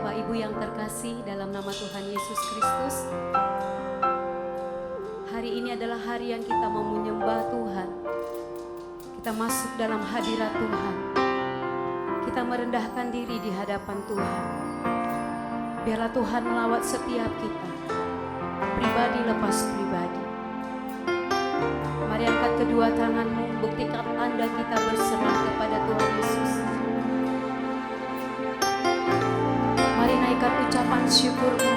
Bapak Ibu yang terkasih dalam nama Tuhan Yesus Kristus, hari ini adalah hari yang kita mau menyembah Tuhan. Kita masuk dalam hadirat Tuhan. Kita merendahkan diri di hadapan Tuhan. Biarlah Tuhan melawat setiap kita, pribadi lepas pribadi. Mari angkat kedua tanganmu, buktikan tanda kita berserah kepada Tuhan Yesus. Mari naikkan ucapan syukurmu.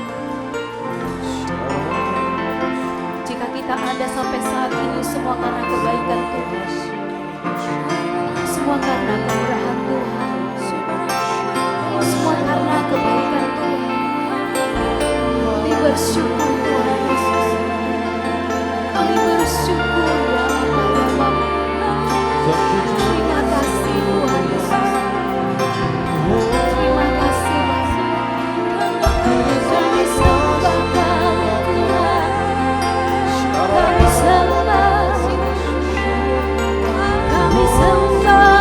Jika kita ada sampai saat ini, semua karena kebaikan Tuhan, semua karena kemurahan Tuhan, semua karena kebaikan Tuhan. Kami bersyukur Tuhan Yesus. Kami bersyukur ya Bapa. Terima kasih Tuhan Yesus. Terima kasih Bapa. Kami sembah Kamu Tuhan. Kami sembah. Kami sembah.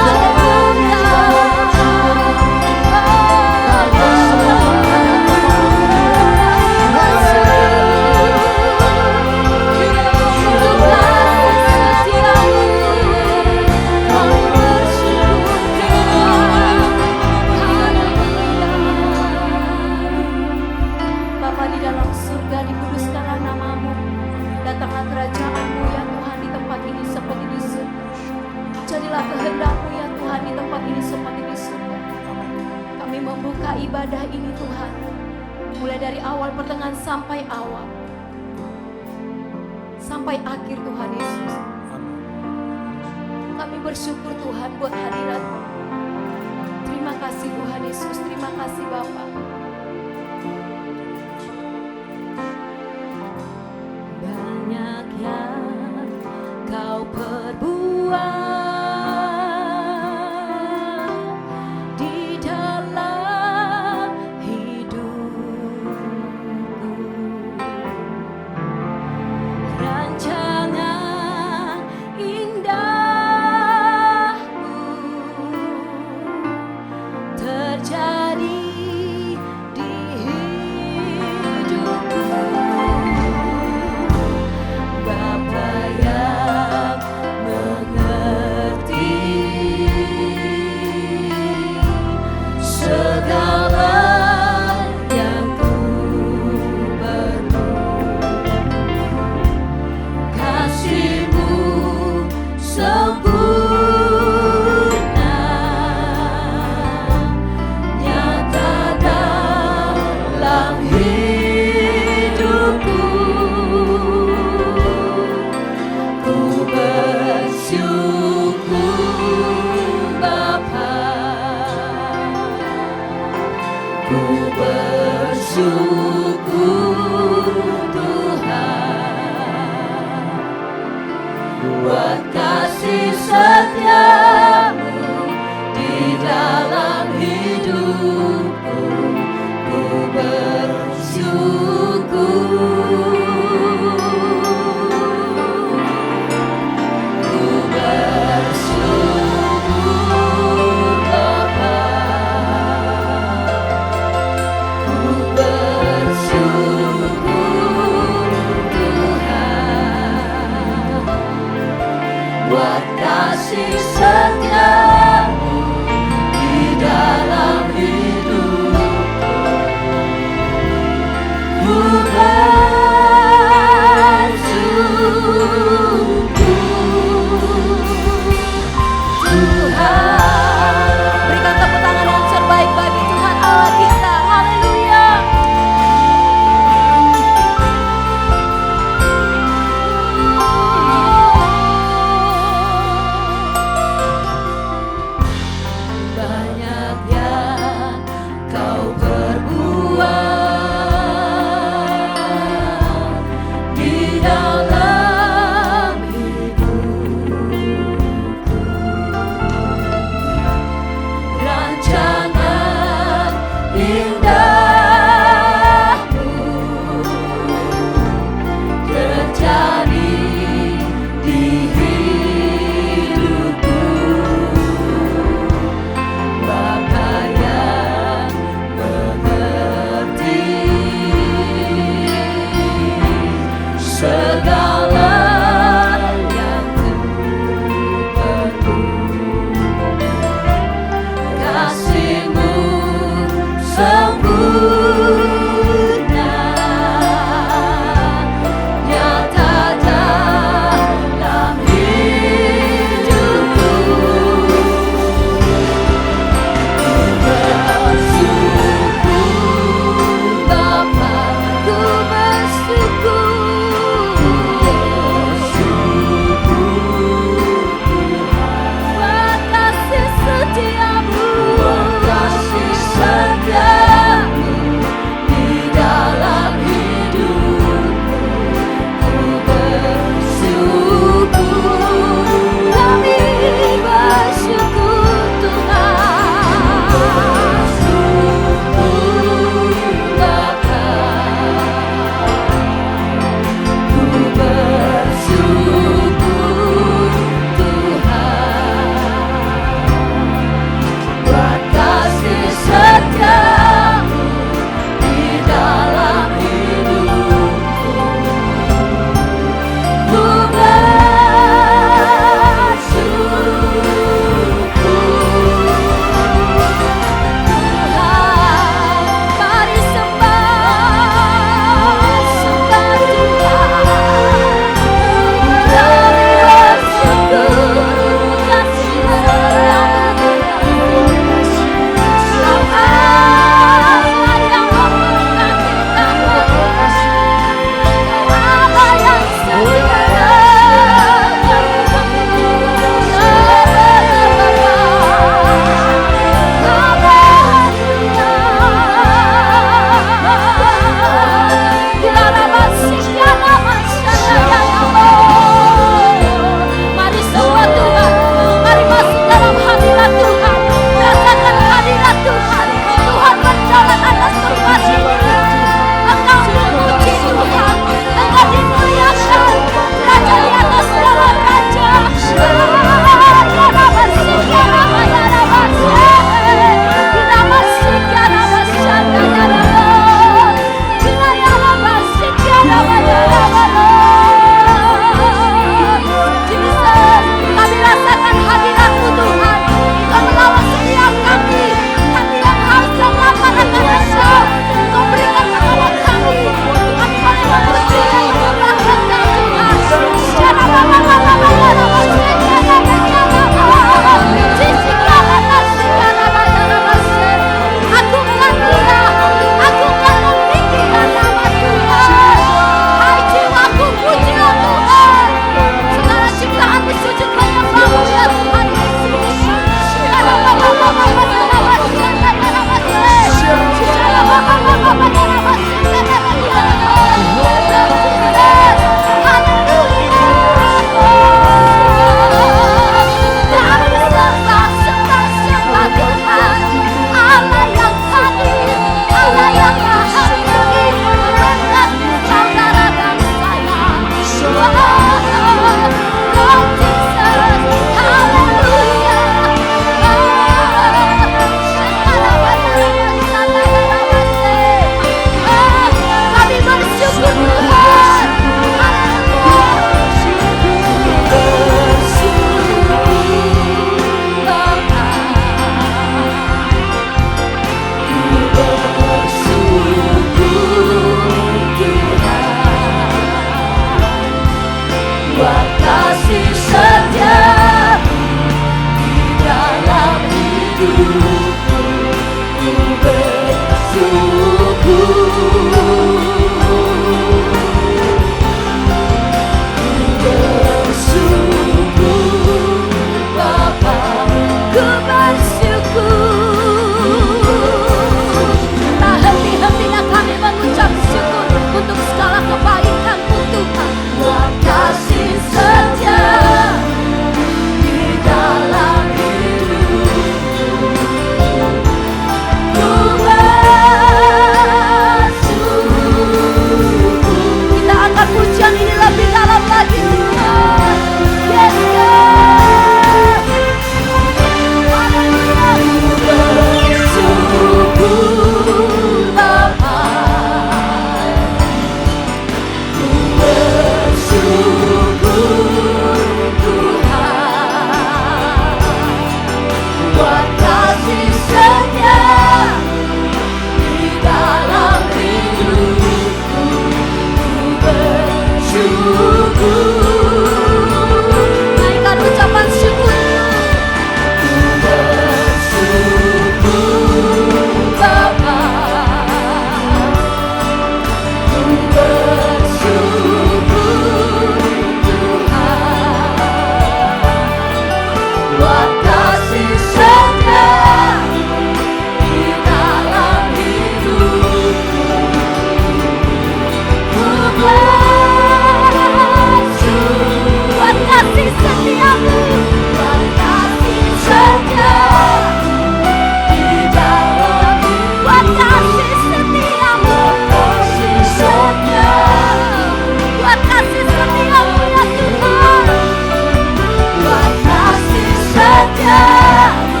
karya-Mu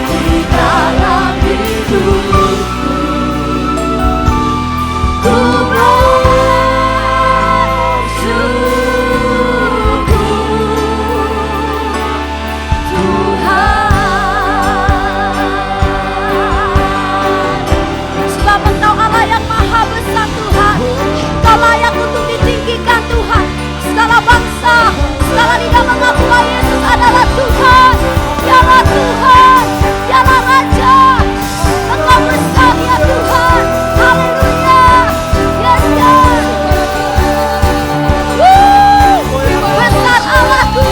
di dalam hidupku. Ku segala lidah mengaku bahwa Yesus adalah Tuhan. Dialah Tuhan, Dialah Raja. Engkau besar ya Tuhan. Haleluya. Yes, yes. Besar Allahku.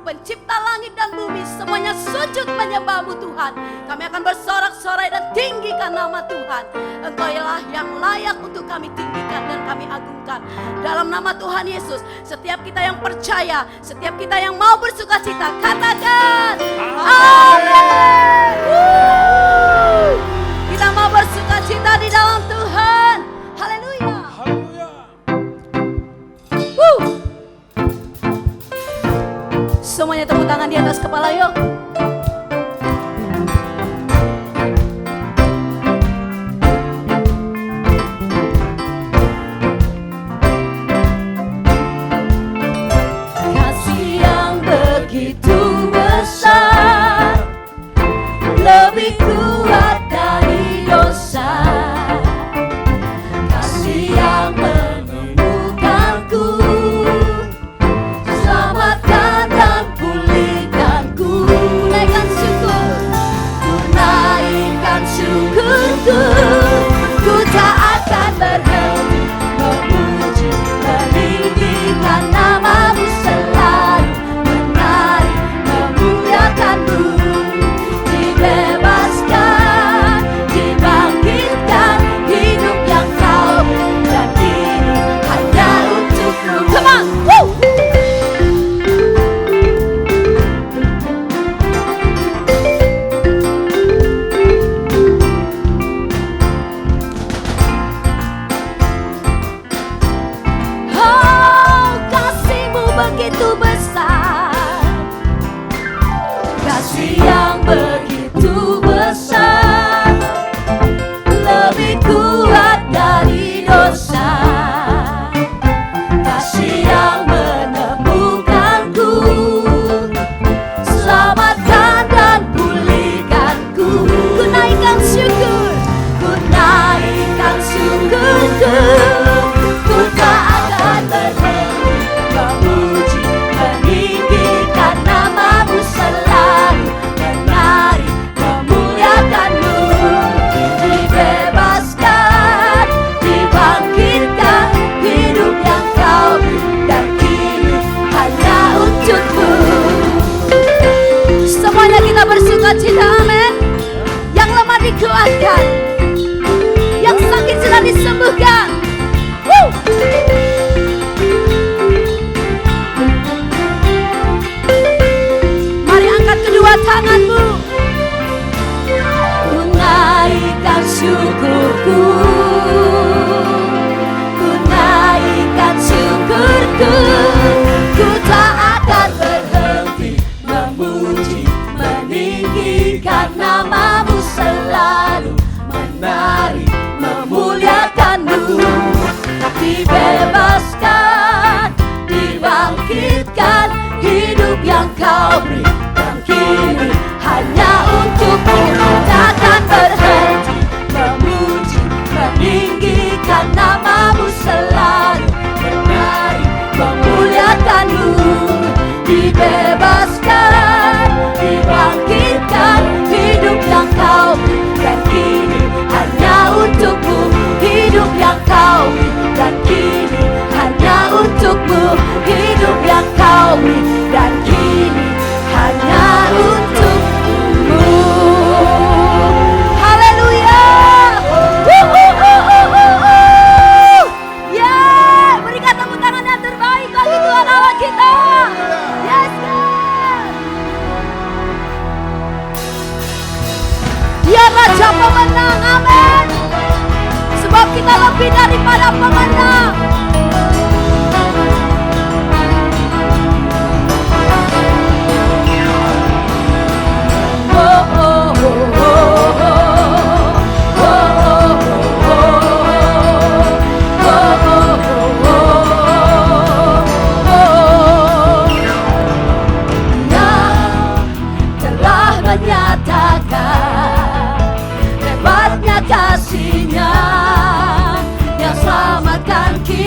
Pencipta langit dan bumi, semuanya sujud menyembah-Mu Tuhan. Kami akan bersorak-sorai dan tinggikan nama Tuhan. Engkau ialah yang layak untuk kami tinggikan dan kami agungkan. Dalam nama Tuhan Yesus, setiap kita yang percaya, setiap kita yang mau bersukacita, katakan amin. Kita mau bersukacita di dalam Tuhan. Haleluya. Semuanya tepuk tangan di atas kepala yuk. diangkat, yang sakit sudah disembuhkan. Mari angkat kedua tanganmu. Ku naikkan syukurku, ku naikkan syukurku. Ku tak akan berhenti memuji, meninggikan namamu, selalu menari, memuliakanmu. Dibebaskan, dibangkitkan, hidup yang kau beri dan kini hanya untukmu. Takkan berhenti memuji, meninggikan namamu, selalu menari, memuliakanmu. Dibebaskan, dibangkitkan, hidup yang kau beri dan kini hanya untukmu. Hidup yang kau beri dan kini hanya untukmu. Hidup yang kau beri dan kini hanya untukmu. Haleluya. Yeah, berikan tepuk tangan yang terbaik bagi Tuhan Allah kita. Yes, God. Dia Raja pemenang, amin. Sebab kita lebih daripada pemenang. Telah menyatakan hebatnya kasih-Nya yang selamatkan kita.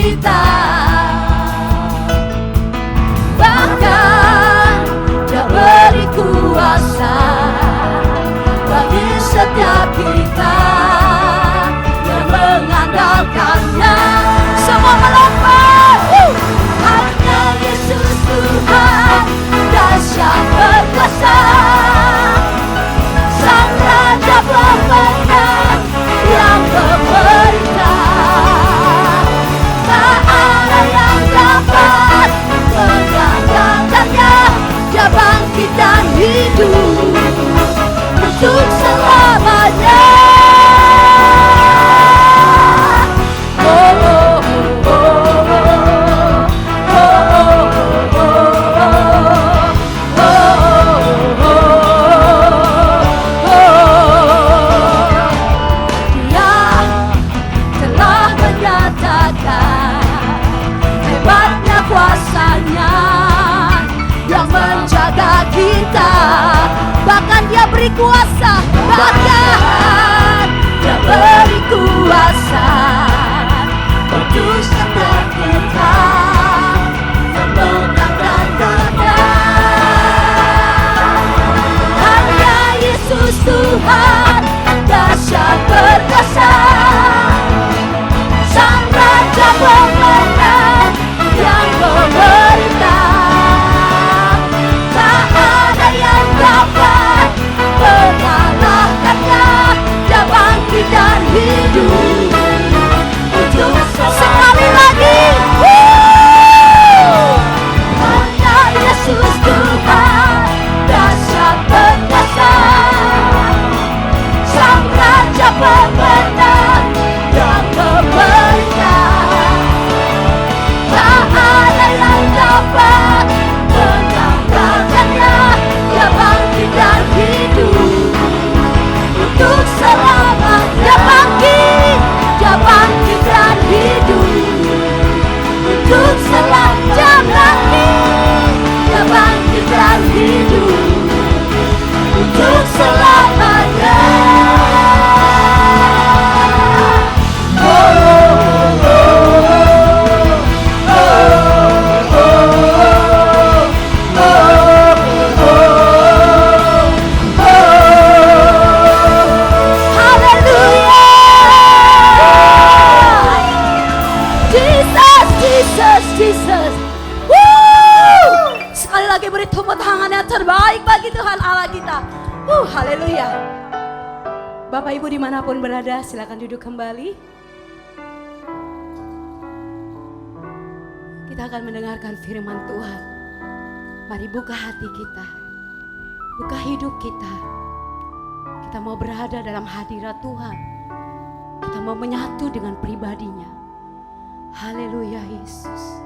Bapak Ibu dimanapun berada, silakan duduk kembali. Kita akan mendengarkan firman Tuhan. Mari buka hati kita, buka hidup kita. Kita mau berada dalam hadirat Tuhan. Kita mau menyatu dengan pribadinya. Haleluya Yesus.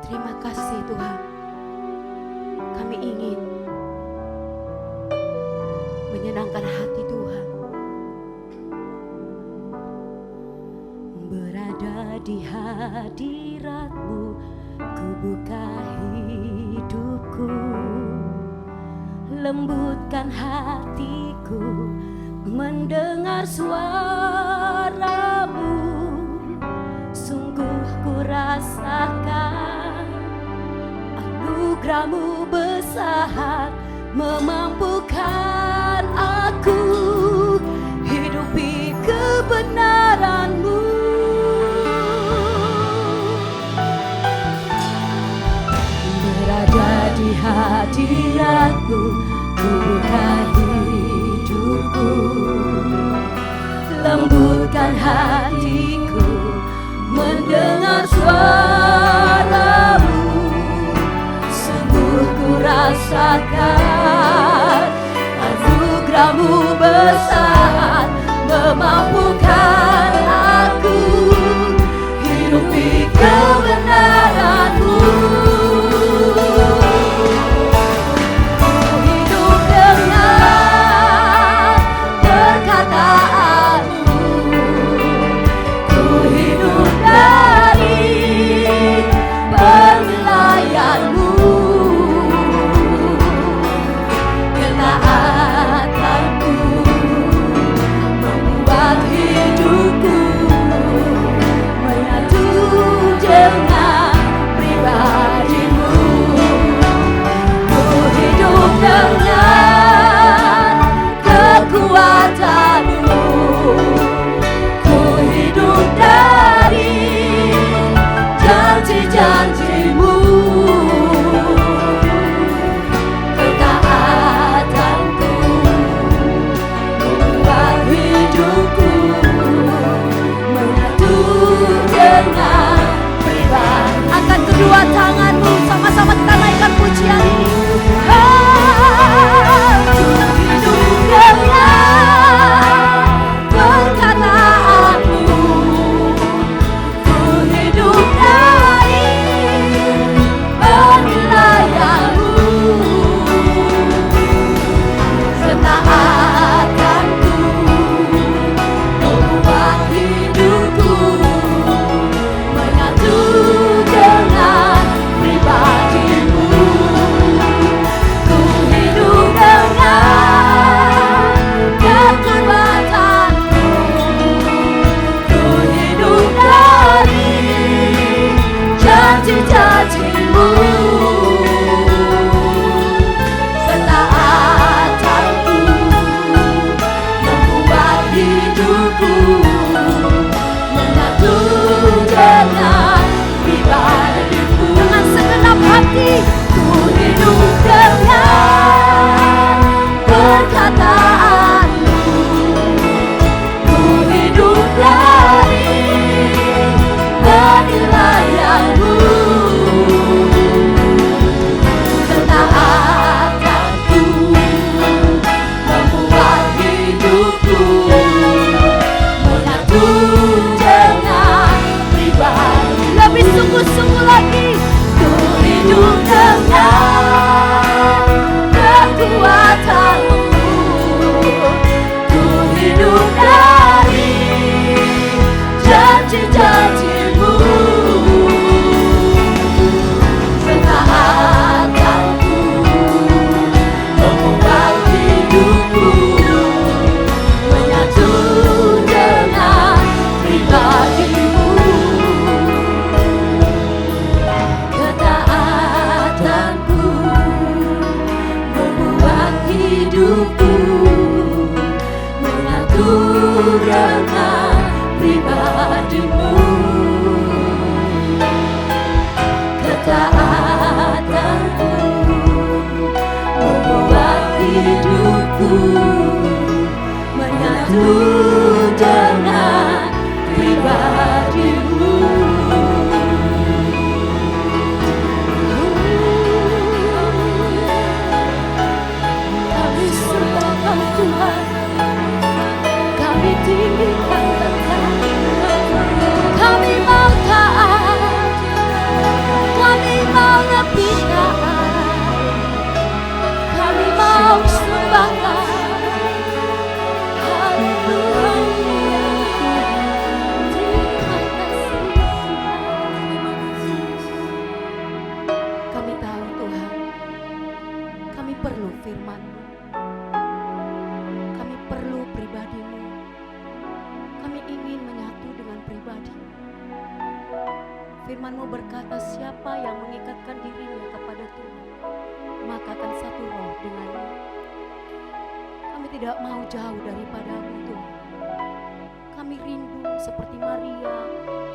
Terima kasih Tuhan. Kami ingin menyenangkan hati Tuhan. Berada di hadirat-Mu, ku buka hidupku. Lembutkan hatiku mendengar suara-Mu. Sungguh ku rasakan anugerah-Mu besar, memampukan aku hidupi kebenaran-Mu. Berada di hadirat-Mu, ku buka hidupku. Lembutkan hatiku mendengar suara-Mu. Sungguh ku rasakan anugerah-Mu besar, memampukan aku hidupi kebenaran-Mu. Hidup dengan perkataan-Mu, ku hidup dari penilaian-Mu. Ketaatanku membuat hidupku menyatu dengan pribadi-Mu. Ku hidup dengan kekuatan-Mu, ku hidup dari janji-janji-Mu. Ketaatanku membuat hidupku menyatu dengan pribadi. Angkat kedua tanganmu, sama-sama kita naikkan pujian ini. Hidup dengan perkataan-Mu, ku hidup dari penilaian-Mu. Ketaatanku membuat hidupku menyatu dengan pribadi-Mu. Ku hidup dengan kekuatan-Mu, ku hidup dari janji-janji-Mu. Ketaatanku membuat hidupku menyatu dengan pribadi-Mu. Dengan segenap hati ku hidup dengan perkataan-Mu, ku hidup dari penilaian-Mu. Ketaatanku membuat hidupku menyatu dengan pribadi. Lebih sungguh-sungguh lagi, ku hidup dengan kekuatan-Mu, ku hidup dari janji-janji-Mu. Ketaatanku membuat hidupku menyatu dengan pribadi-Mu. Ketaatanku membuat hidupku menyatu dengan pribadi-Mu. Ketaatanku membuat hidupku dengan pribadimu. Kami sembahkan Tuhan, kami tinggikan Engkau. Kami mau taat, kami mau lebih taat, kami mau sembahkan. Kami tahu Tuhan, kami perlu firman-Mu, kami perlu pribadi-Mu, kami ingin menyatu dengan pribadi-Mu. Firman-Mu berkata, siapa yang mengikatkan dirinya kepada Tuhan, maka akan satu roh dengan-Mu. Kami tidak mau jauh daripada-Mu Tuhan. Kami rindu seperti Maria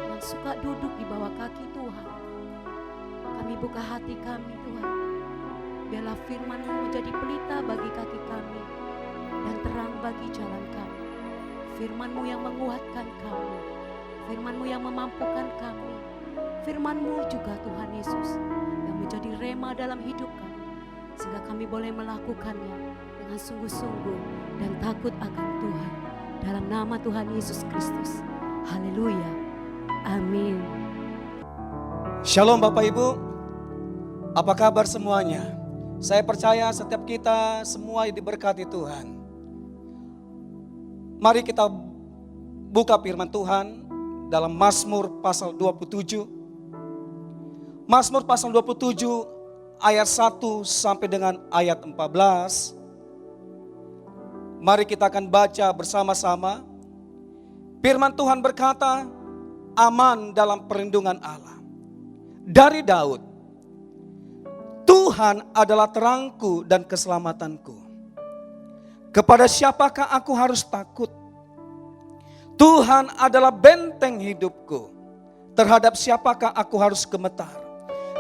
yang suka duduk di bawah kaki Tuhan. Kami buka hati kami Tuhan. Biarlah firman-Mu menjadi pelita bagi kaki kami dan terang bagi jalan kami. Firman-Mu yang menguatkan kami, firman-Mu yang memampukan kami, firman-Mu juga Tuhan Yesus yang menjadi rema dalam hidup kami, sehingga kami boleh melakukannya dengan sungguh-sungguh dan takut akan Tuhan. Dalam nama Tuhan Yesus Kristus. Haleluya. Amin. Shalom Bapak Ibu. Apa kabar semuanya? Saya percaya setiap kita semua diberkati Tuhan. Mari kita buka firman Tuhan dalam Mazmur pasal 27. Mazmur pasal 27 ayat 1 sampai dengan ayat 14. Mari kita akan baca bersama-sama. Firman Tuhan berkata, aman dalam perlindungan Allah. Dari Daud, Tuhan adalah terangku dan keselamatanku. Kepada siapakah aku harus takut? Tuhan adalah benteng hidupku. Terhadap siapakah aku harus gemetar?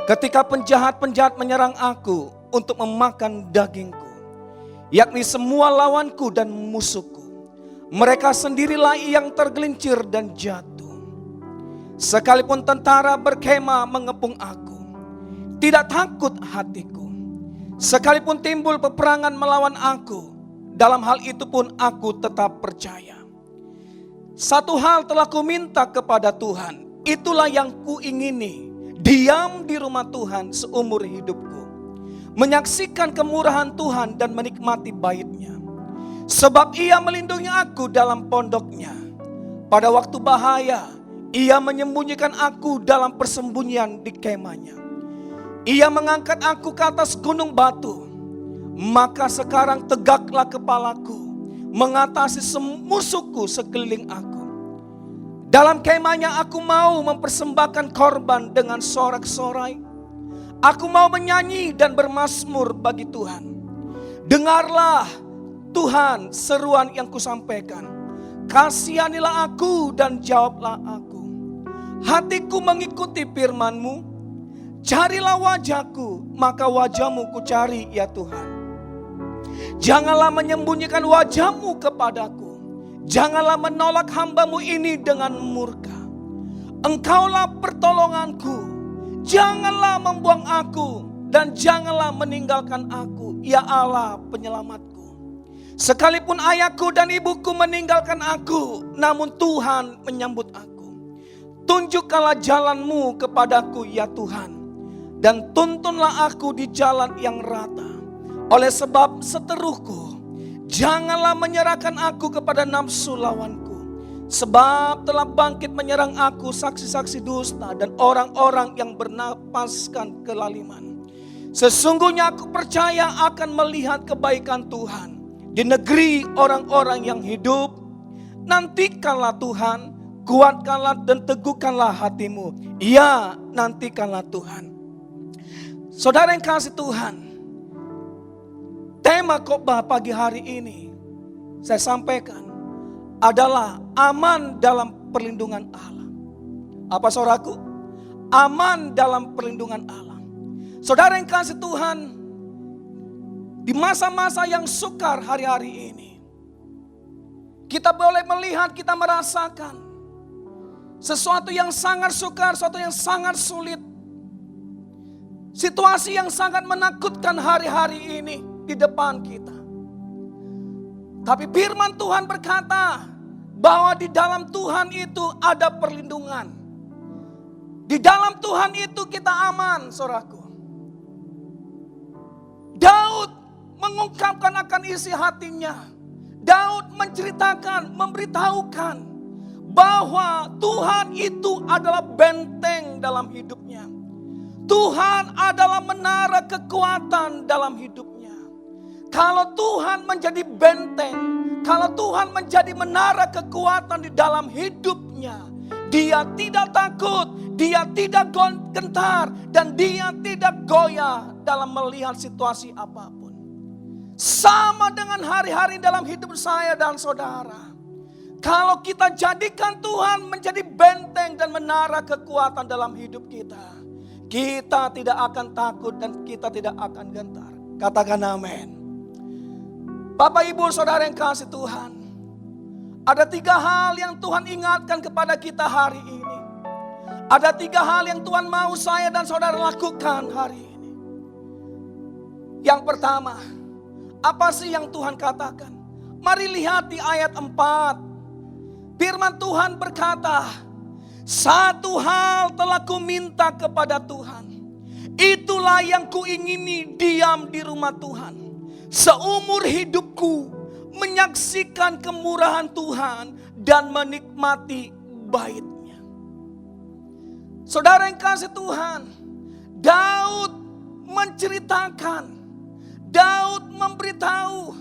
Ketika penjahat-penjahat menyerang aku untuk memakan dagingku, yakni semua lawanku dan musuhku. Mereka sendirilah yang tergelincir dan jatuh. Sekalipun tentara berkemah mengepung aku, tidak takut hatiku. Sekalipun timbul peperangan melawan aku, dalam hal itu pun aku tetap percaya. Satu hal telah kuminta kepada Tuhan, itulah yang kuingini, diam di rumah Tuhan seumur hidupku, menyaksikan kemurahan Tuhan dan menikmati bait-Nya. Sebab Ia melindungi aku dalam pondok-Nya. Pada waktu bahaya, Ia menyembunyikan aku dalam persembunyian di kemah-Nya. Ia mengangkat aku ke atas gunung batu. Maka sekarang tegaklah kepalaku, mengatasi musuhku sekeliling aku. Dalam kemah-Nya aku mau mempersembahkan korban dengan sorak-sorai. Aku mau menyanyi dan bermazmur bagi Tuhan. Dengarlah Tuhan seruan yang kusampaikan. Kasihanilah aku dan jawablah aku. Hatiku mengikuti firman-Mu. Carilah wajahku, maka wajah-Mu kucari ya Tuhan. Janganlah menyembunyikan wajah-Mu kepadaku. Janganlah menolak hamba-Mu ini dengan murka. Engkaulah pertolonganku. Janganlah membuang aku dan janganlah meninggalkan aku, ya Allah penyelamatku. Sekalipun ayahku dan ibuku meninggalkan aku, namun Tuhan menyambut aku. Tunjukkanlah jalan-Mu kepadaku ya Tuhan, dan tuntunlah aku di jalan yang rata. Oleh sebab seteruhku, janganlah menyerahkan aku kepada nafsu lawanku. Sebab telah bangkit menyerang aku saksi-saksi dusta dan orang-orang yang bernapaskan kelaliman. Sesungguhnya aku percaya akan melihat kebaikan Tuhan di negeri orang-orang yang hidup. Nantikanlah Tuhan, kuatkanlah dan teguhkanlah hatimu. Ya, nantikanlah Tuhan. Saudara yang kasih Tuhan, tema khotbah pagi hari ini saya sampaikan adalah aman dalam perlindungan Allah. Apa saudaraku? Aman dalam perlindungan Allah. Saudara yang kasih Tuhan, di masa-masa yang sukar hari-hari ini, Kita boleh melihat, kita merasakan sesuatu yang sangat sukar, sesuatu yang sangat sulit. Situasi yang sangat menakutkan hari-hari ini di depan kita. Tapi firman Tuhan berkata bahwa di dalam Tuhan itu ada perlindungan. Di dalam Tuhan itu kita aman, saudaraku. Daud mengungkapkan akan isi hatinya. Daud menceritakan, memberitahukan bahwa Tuhan itu adalah benteng dalam hidupnya. Tuhan adalah menara kekuatan dalam hidupnya. Kalau Tuhan menjadi benteng, kalau Tuhan menjadi menara kekuatan di dalam hidupnya, dia tidak takut, dia tidak gentar, dan dia tidak goyah dalam melihat situasi apapun. Sama dengan hari-hari dalam hidup saya dan saudara. Kalau kita jadikan Tuhan menjadi benteng dan menara kekuatan dalam hidup kita, kita tidak akan takut dan kita tidak akan gentar. Katakan amin. Bapak, Ibu, Saudara yang kasih Tuhan, ada 3 hal yang Tuhan ingatkan kepada kita hari ini. Ada 3 hal yang Tuhan mau saya dan saudara lakukan hari ini. Yang pertama, apa sih yang Tuhan katakan? Mari lihat di ayat 4. Firman Tuhan berkata, satu hal telah ku minta kepada Tuhan, itulah yang kuingini, diam di rumah Tuhan seumur hidupku, menyaksikan kemurahan Tuhan dan menikmati bait-Nya. Saudara yang kasih Tuhan, Daud menceritakan, Daud memberitahu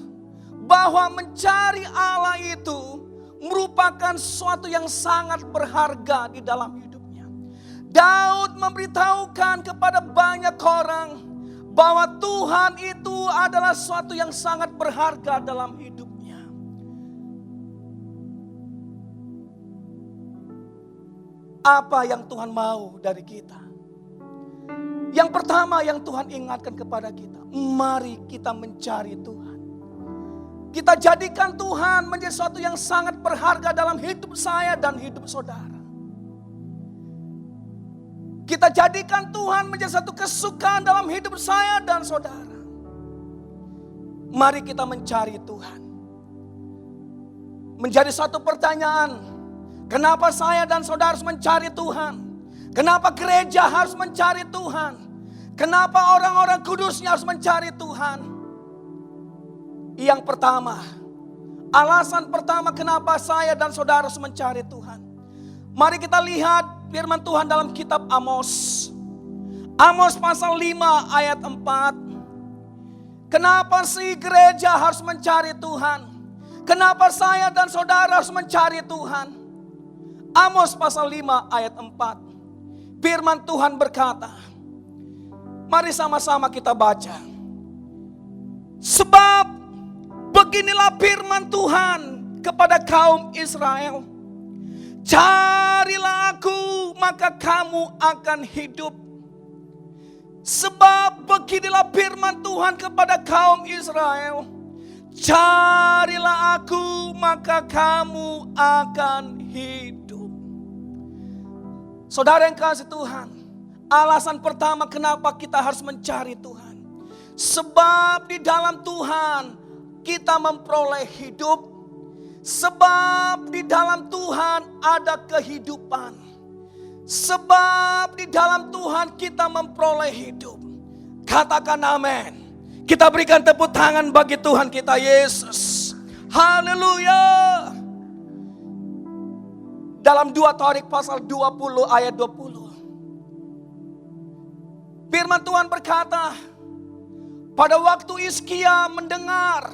bahwa mencari Allah itu merupakan sesuatu yang sangat berharga di dalam hidupnya. Daud memberitahukan kepada banyak orang bahwa Tuhan itu adalah sesuatu yang sangat berharga dalam hidupnya. Apa yang Tuhan mau dari kita? Yang pertama yang Tuhan ingatkan kepada kita, mari kita mencari Tuhan. Kita jadikan Tuhan menjadi sesuatu yang sangat berharga dalam hidup saya dan hidup saudara. Kita jadikan Tuhan menjadi satu kesukaan dalam hidup saya dan saudara. Mari kita mencari Tuhan. Menjadi satu pertanyaan, kenapa saya dan saudara harus mencari Tuhan? Kenapa gereja harus mencari Tuhan? Kenapa orang-orang kudusnya harus mencari Tuhan? Yang pertama, alasan pertama kenapa saya dan saudara harus mencari Tuhan. Mari kita lihat firman Tuhan dalam kitab Amos. Amos pasal 5 ayat 4. Kenapa sih gereja harus mencari Tuhan? Kenapa saya dan saudara harus mencari Tuhan? Amos pasal 5 ayat 4. Firman Tuhan berkata, mari sama-sama kita baca. Sebab beginilah firman Tuhan kepada kaum Israel. Carilah aku, maka kamu akan hidup. Sebab beginilah firman Tuhan kepada kaum Israel. Carilah aku, maka kamu akan hidup. Saudara yang kasih Tuhan, alasan pertama kenapa kita harus mencari Tuhan. Sebab di dalam Tuhan kita memperoleh hidup. Sebab di dalam Tuhan ada kehidupan. Sebab di dalam Tuhan kita memperoleh hidup. Katakan amin. Kita berikan tepuk tangan bagi Tuhan kita Yesus. Haleluya. Dalam 2 Torik pasal 20 ayat 20. Firman Tuhan berkata, pada waktu Hizkia mendengar,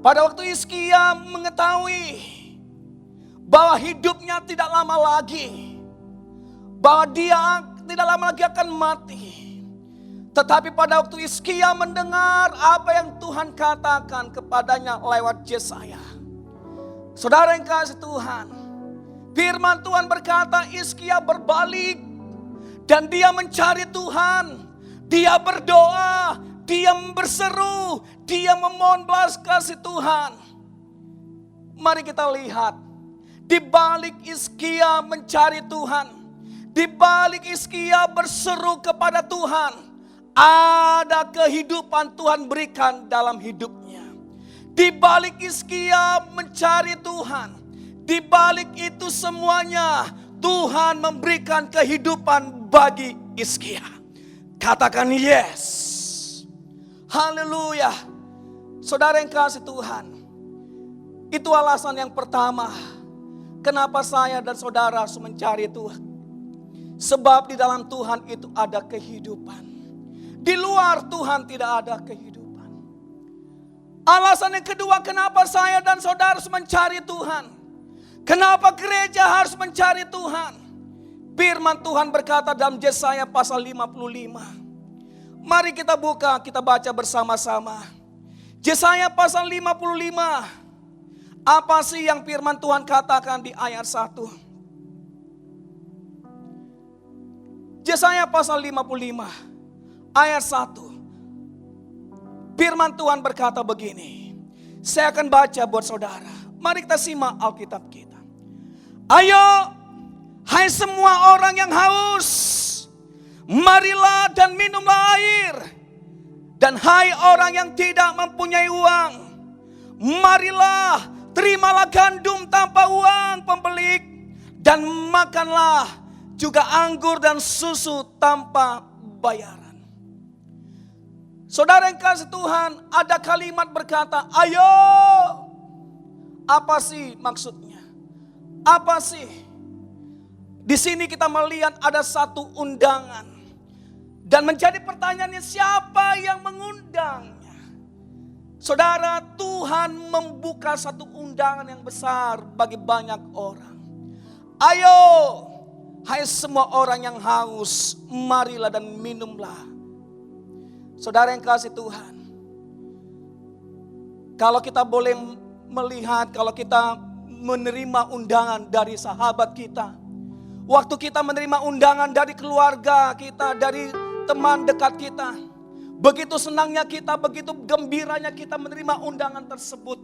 pada waktu Hizkia mengetahui bahwa hidupnya tidak lama lagi, bahwa dia tidak lama lagi akan mati. Tetapi pada waktu Hizkia mendengar apa yang Tuhan katakan kepadanya lewat Yesaya. Saudara yang kasih Tuhan, firman Tuhan berkata Hizkia berbalik dan dia mencari Tuhan. Dia berdoa, dia berseru, dia memohon belas kasih Tuhan. Mari kita lihat, di balik Hizkia mencari Tuhan, di balik Hizkia berseru kepada Tuhan, ada kehidupan Tuhan berikan dalam hidupnya. Di balik Hizkia mencari Tuhan, di balik itu semuanya Tuhan memberikan kehidupan bagi Hizkia. Katakan yes. Haleluya. Saudara yang kasih Tuhan, itu alasan yang pertama kenapa saya dan saudara harus mencari Tuhan. Sebab di dalam Tuhan itu ada kehidupan. Di luar Tuhan tidak ada kehidupan. Alasan yang kedua kenapa saya dan saudara harus mencari Tuhan. Kenapa gereja harus mencari Tuhan. Firman Tuhan berkata dalam Yesaya pasal 55. Mari kita buka, kita baca bersama-sama. Yesaya pasal 55. Apa sih yang firman Tuhan katakan di ayat 1? Yesaya pasal 55 ayat 1. Firman Tuhan berkata begini. Saya akan baca buat saudara. Mari kita simak Alkitab kita. Ayo, hai semua orang yang haus, marilah dan minumlah air. Dan hai orang yang tidak mempunyai uang, marilah terimalah gandum tanpa uang pembelik, dan makanlah juga anggur dan susu tanpa bayaran. Saudara yang kasih Tuhan, ada kalimat berkata, ayo. Apa sih maksudnya? Apa sih? Di sini kita melihat ada satu undangan. Dan menjadi pertanyaannya, siapa yang mengundangnya? Saudara, Tuhan membuka satu undangan yang besar bagi banyak orang. Ayo, hai semua orang yang haus, marilah dan minumlah. Saudara yang kasih Tuhan, kalau kita boleh melihat, kalau kita menerima undangan dari sahabat kita, waktu kita menerima undangan dari keluarga kita, dari teman dekat kita, begitu senangnya kita, begitu gembiranya kita menerima undangan tersebut.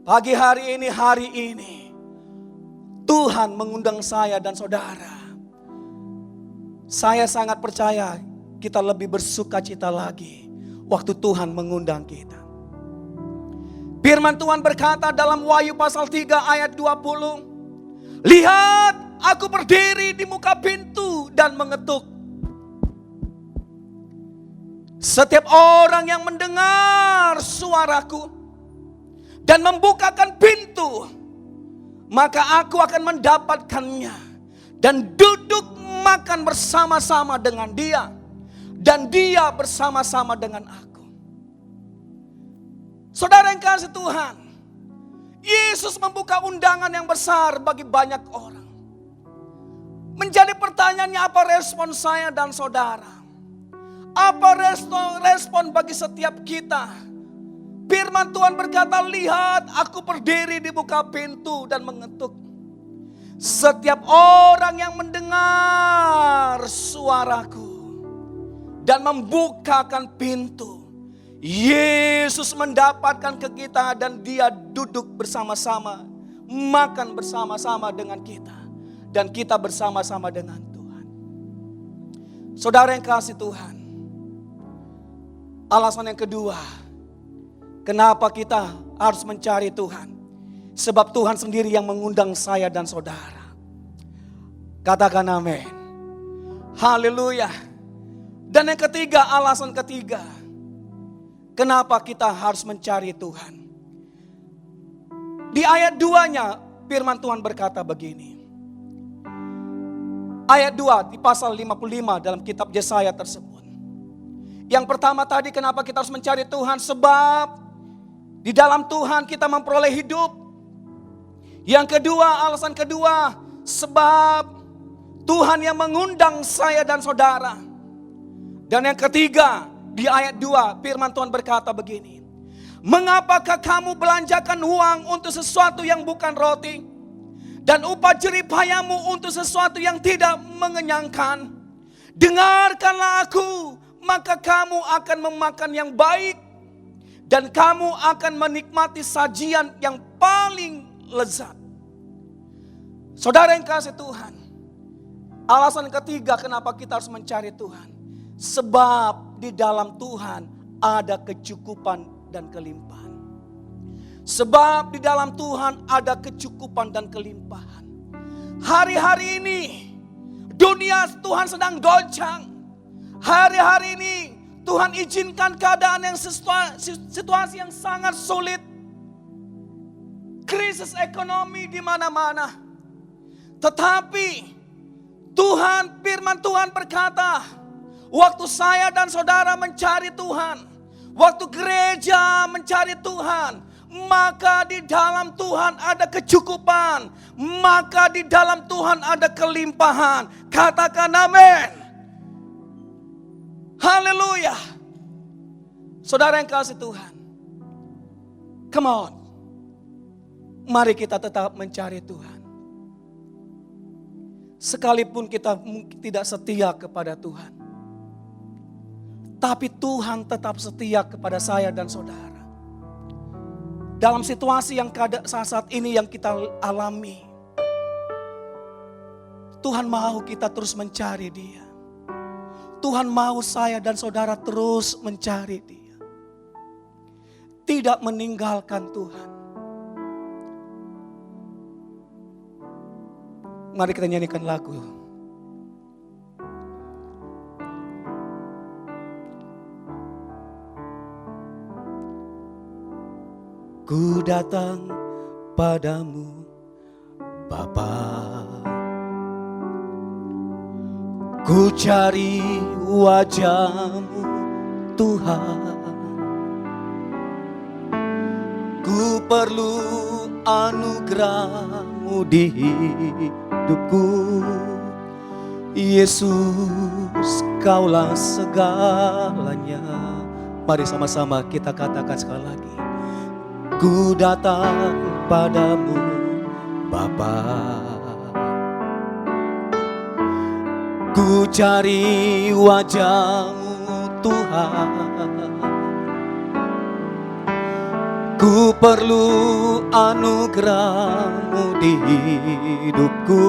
Pagi hari ini, Tuhan mengundang saya dan saudara. Saya sangat percaya kita lebih bersuka cita lagi waktu Tuhan mengundang kita. Firman Tuhan berkata dalam Wahyu pasal 3 ayat 20. Lihat, aku berdiri di muka pintu dan mengetuk. Setiap orang yang mendengar suaraku dan membukakan pintu, maka aku akan mendapatkannya dan duduk makan bersama-sama dengan dia, dan dia bersama-sama dengan aku. Saudara yang kasih Tuhan, Yesus membuka undangan yang besar bagi banyak orang. Menjadi pertanyaannya, apa respon saya dan saudara? Apa respon bagi setiap kita? Firman Tuhan berkata, lihat aku berdiri di muka pintu dan mengetuk. Setiap orang yang mendengar suaraku dan membukakan pintu, Yesus mendapatkan ke kita dan dia duduk bersama-sama, makan bersama-sama dengan kita, dan kita bersama-sama dengan Tuhan. Saudara yang kasih Tuhan, alasan yang kedua, kenapa kita harus mencari Tuhan? Sebab Tuhan sendiri yang mengundang saya dan saudara. Katakan amin. Haleluya. Dan yang ketiga, alasan ketiga, kenapa kita harus mencari Tuhan? Di ayat 2-nya firman Tuhan berkata begini. Ayat 2 di pasal 55 dalam kitab Yesaya tersebut. Yang pertama tadi, kenapa kita harus mencari Tuhan? Sebab di dalam Tuhan kita memperoleh hidup. Yang kedua, alasan kedua, sebab Tuhan yang mengundang saya dan saudara. Dan yang ketiga, di ayat 2 firman Tuhan berkata begini. Mengapakah kamu belanjakan uang untuk sesuatu yang bukan roti, dan upah jerih payamu untuk sesuatu yang tidak mengenyangkan? Dengarkanlah aku, maka kamu akan memakan yang baik, dan kamu akan menikmati sajian yang paling lezat. Saudara yang kasih Tuhan, alasan ketiga kenapa kita harus mencari Tuhan. Sebab di dalam Tuhan ada kecukupan dan kelimpahan. Sebab di dalam Tuhan ada kecukupan dan kelimpahan. Hari-hari ini dunia Tuhan sedang goncang. Hari-hari ini Tuhan izinkan keadaan yang situasi yang sangat sulit. Krisis ekonomi di mana-mana. Tetapi Tuhan, firman Tuhan berkata, waktu saya dan saudara mencari Tuhan, waktu gereja mencari Tuhan, maka di dalam Tuhan ada kecukupan, maka di dalam Tuhan ada kelimpahan. Katakan amin. Haleluya. Saudara yang kasih Tuhan, come on, mari kita tetap mencari Tuhan. Sekalipun kita mungkin tidak setia kepada Tuhan, tapi Tuhan tetap setia kepada saya dan saudara. Dalam situasi yang saat ini yang kita alami, Tuhan mau kita terus mencari Dia. Tuhan mau saya dan saudara terus mencari Dia. Tidak meninggalkan Tuhan. Mari kita nyanyikan lagu. Ku datang padamu, Bapa. Ku cari wajah-Mu, Tuhan. Ku perlu anugerah-Mu di hidupku. Yesus, Kaulah segalanya. Mari sama-sama kita katakan sekali lagi. Ku datang padamu, Bapa. Ku cari wajah-Mu, Tuhan. Ku perlu anugerah-Mu di hidupku.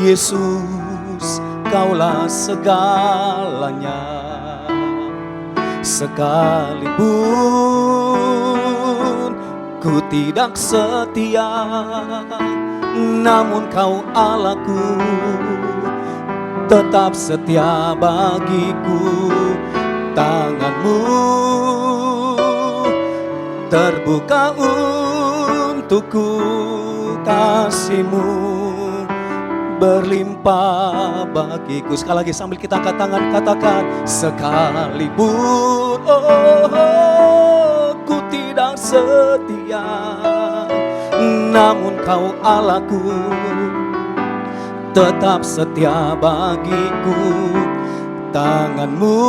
Yesus, Kaulah segalanya. Sekalipun ku tidak setia, namun Kau Allahku tetap setia bagiku. Tangan-Mu terbuka untukku, kasih-Mu berlimpah bagiku. Sekali lagi sambil kita angkat tangan, katakan, sekalipun ku tidak setia, namun Kau Allahku tetap setia bagiku. Tangan-Mu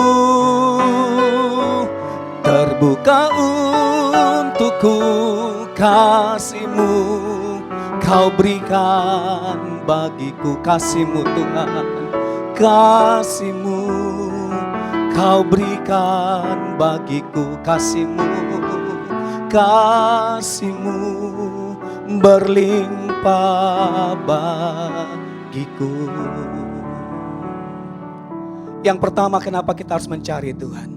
terbuka untukku, kasih-Mu Kau berikan bagiku. Kasih-Mu Tuhan, kasih-Mu Kau berikan bagiku. Kasih-Mu, kasih-Mu berlimpah bagiku. Yang pertama, kenapa kita harus mencari Tuhan?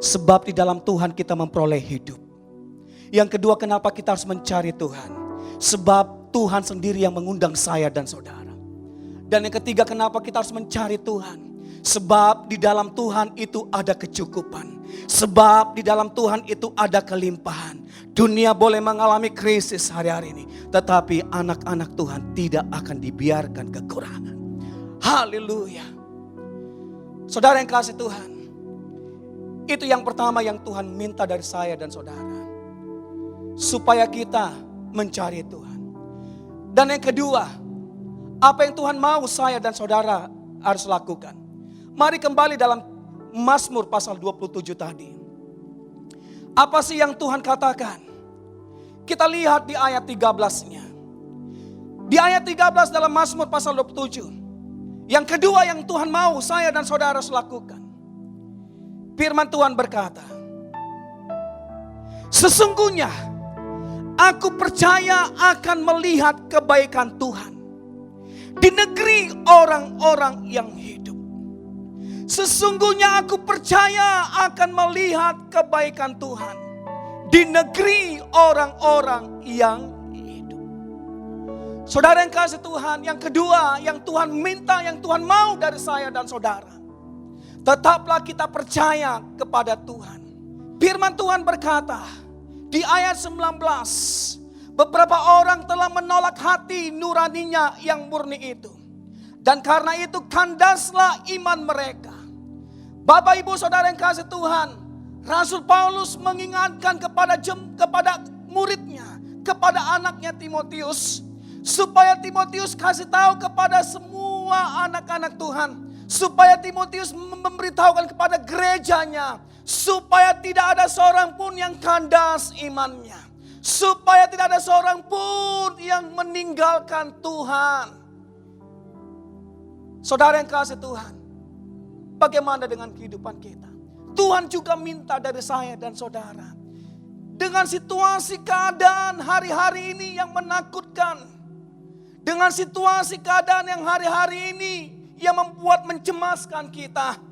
Sebab di dalam Tuhan kita memperoleh hidup. Yang kedua, kenapa kita harus mencari Tuhan? Sebab Tuhan sendiri yang mengundang saya dan saudara. Dan yang ketiga, kenapa kita harus mencari Tuhan? Sebab di dalam Tuhan itu ada kecukupan. Sebab di dalam Tuhan itu ada kelimpahan. Dunia boleh mengalami krisis hari-hari ini, tetapi anak-anak Tuhan tidak akan dibiarkan kekurangan. Haleluya. Saudara yang kasih Tuhan, itu yang pertama yang Tuhan minta dari saya dan saudara, supaya kita mencari Tuhan. Dan yang kedua, apa yang Tuhan mau saya dan saudara harus lakukan? Mari kembali dalam Mazmur pasal 27 tadi. Apa sih yang Tuhan katakan? Kita lihat di ayat 13-nya. Di ayat 13 dalam Mazmur pasal 27. Yang kedua yang Tuhan mau saya dan saudara harus lakukan. Firman Tuhan berkata, Sesungguhnya aku percaya akan melihat kebaikan Tuhan di negeri orang-orang yang hidup. Sesungguhnya aku percaya akan melihat kebaikan Tuhan di negeri orang-orang yang hidup. Saudara yang kasih Tuhan, yang kedua yang Tuhan minta, yang Tuhan mau dari saya dan saudara, tetaplah kita percaya kepada Tuhan. Firman Tuhan berkata di ayat 19, beberapa orang telah menolak hati nuraninya yang murni itu, dan karena itu kandaslah iman mereka. Bapak ibu saudara yang kasih Tuhan, Rasul Paulus mengingatkan kepada muridnya, kepada anaknya Timotius, supaya Timotius kasih tahu kepada semua anak-anak Tuhan, supaya Timotius memberitahukan kepada gerejanya, supaya tidak ada seorang pun yang kandas imannya, supaya tidak ada seorang pun yang meninggalkan Tuhan. Saudara yang kasih Tuhan, bagaimana dengan kehidupan kita? Tuhan juga minta dari saya dan saudara, dengan situasi keadaan hari-hari ini yang menakutkan, dengan situasi keadaan yang hari-hari ini yang membuat mencemaskan kita,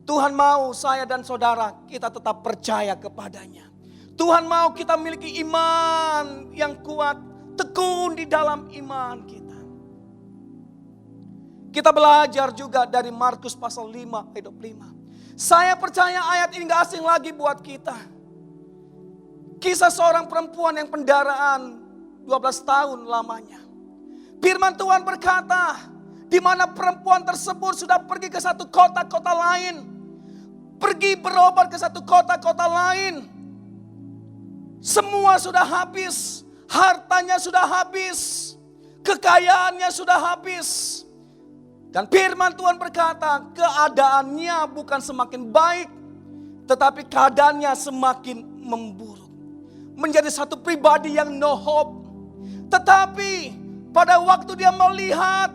Tuhan mau saya dan saudara kita tetap percaya kepadanya. Tuhan mau kita miliki iman yang kuat, tekun di dalam iman kita. Kita belajar juga dari Markus pasal 5 ayat 25. Saya percaya ayat ini gak asing lagi buat kita. Kisah seorang perempuan yang pendaraan 12 tahun lamanya. Firman Tuhan berkata, di mana perempuan tersebut sudah pergi ke satu kota-kota lain, pergi berobat ke satu kota-kota lain. Semua sudah habis, hartanya sudah habis, kekayaannya sudah habis. Dan firman Tuhan berkata, keadaannya bukan semakin baik, tetapi keadaannya semakin memburuk. Menjadi satu pribadi yang no hope. Tetapi pada waktu dia melihat,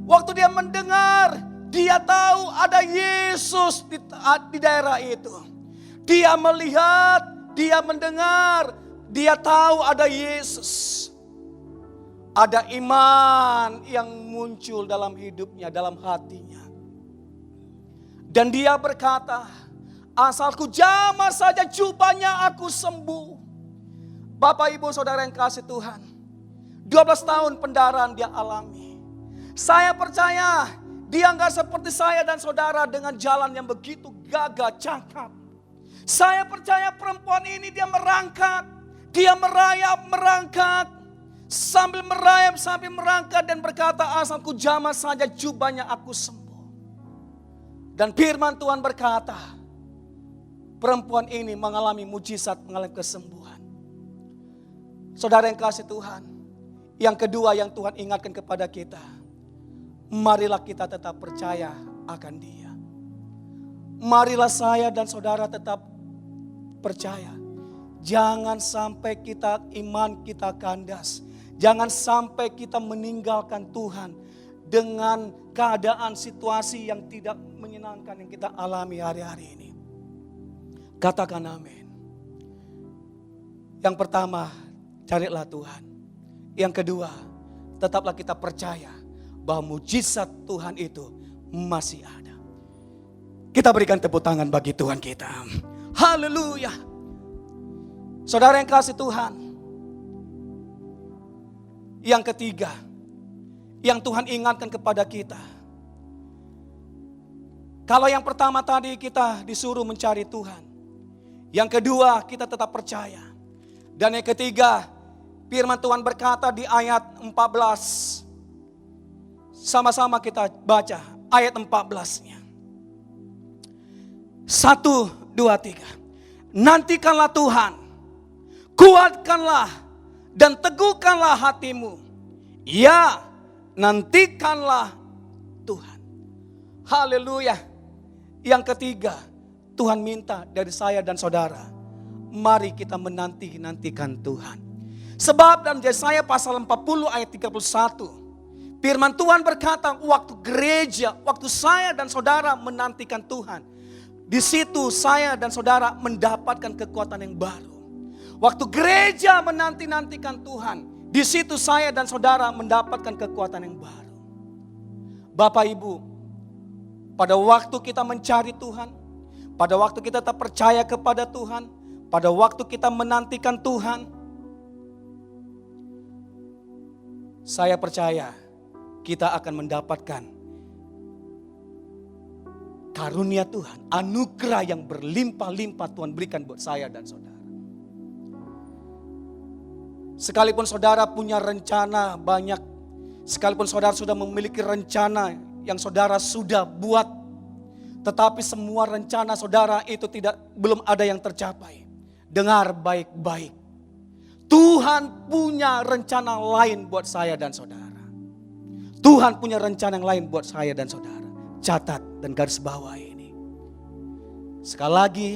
waktu dia mendengar, dia tahu ada Yesus di daerah itu. Dia melihat, dia mendengar, dia tahu ada Yesus. Ada iman yang muncul dalam hidupnya, dalam hatinya. Dan dia berkata, asalku jamah saja jubahnya aku sembuh. Bapak ibu saudara yang kasih Tuhan, 12 tahun pendarahan dia alami. Saya percaya dia gak seperti saya dan saudara dengan jalan yang begitu gagah cakap. Saya percaya perempuan ini dia merangkak, dia merayap merangkak. Sambil merayap, sambil merangkak dan berkata, asalku jamah saja jubahnya aku sembuh. Dan firman Tuhan berkata, perempuan ini mengalami mujizat, mengalami kesembuhan. Saudara yang kasih Tuhan, yang kedua yang Tuhan ingatkan kepada kita, marilah kita tetap percaya akan Dia. Marilah saya dan saudara tetap percaya. Jangan sampai iman kita kandas. Jangan sampai kita meninggalkan Tuhan dengan keadaan situasi yang tidak menyenangkan yang kita alami hari-hari ini. Katakan amin. Yang pertama, carilah Tuhan. Yang kedua, tetaplah kita percaya bahwa mujizat Tuhan itu masih ada. Kita berikan tepuk tangan bagi Tuhan kita. Haleluya. Saudara yang kasih Tuhan, yang ketiga, yang Tuhan ingatkan kepada kita. Kalau yang pertama tadi kita disuruh mencari Tuhan. Yang kedua kita tetap percaya. Dan yang ketiga, firman Tuhan berkata di ayat 14. Sama-sama kita baca ayat 14-nya. 1, 2, 3. Nantikanlah Tuhan, kuatkanlah dan teguhkanlah hatimu. Ya, nantikanlah Tuhan. Haleluya. Yang ketiga, Tuhan minta dari saya dan saudara, mari kita menantikan Tuhan. Sebab dalam Yesaya pasal 40 ayat 31, firman Tuhan berkata, waktu gereja, waktu saya dan saudara menantikan Tuhan, di situ saya dan saudara mendapatkan kekuatan yang baru. Waktu gereja menanti-nantikan Tuhan, di situ saya dan saudara mendapatkan kekuatan yang baru. Bapak Ibu, pada waktu kita mencari Tuhan, pada waktu kita tak percaya kepada Tuhan, pada waktu kita menantikan Tuhan, saya percaya kita akan mendapatkan karunia Tuhan, anugerah yang berlimpah-limpah Tuhan berikan buat saya dan saudara. Sekalipun saudara punya rencana banyak, sekalipun saudara sudah memiliki rencana yang saudara sudah buat, tetapi semua rencana saudara itu belum ada yang tercapai. Dengar baik-baik. Tuhan punya rencana lain buat saya dan saudara. Tuhan punya rencana yang lain buat saya dan saudara. Catat dan garis bawah ini. Sekali lagi,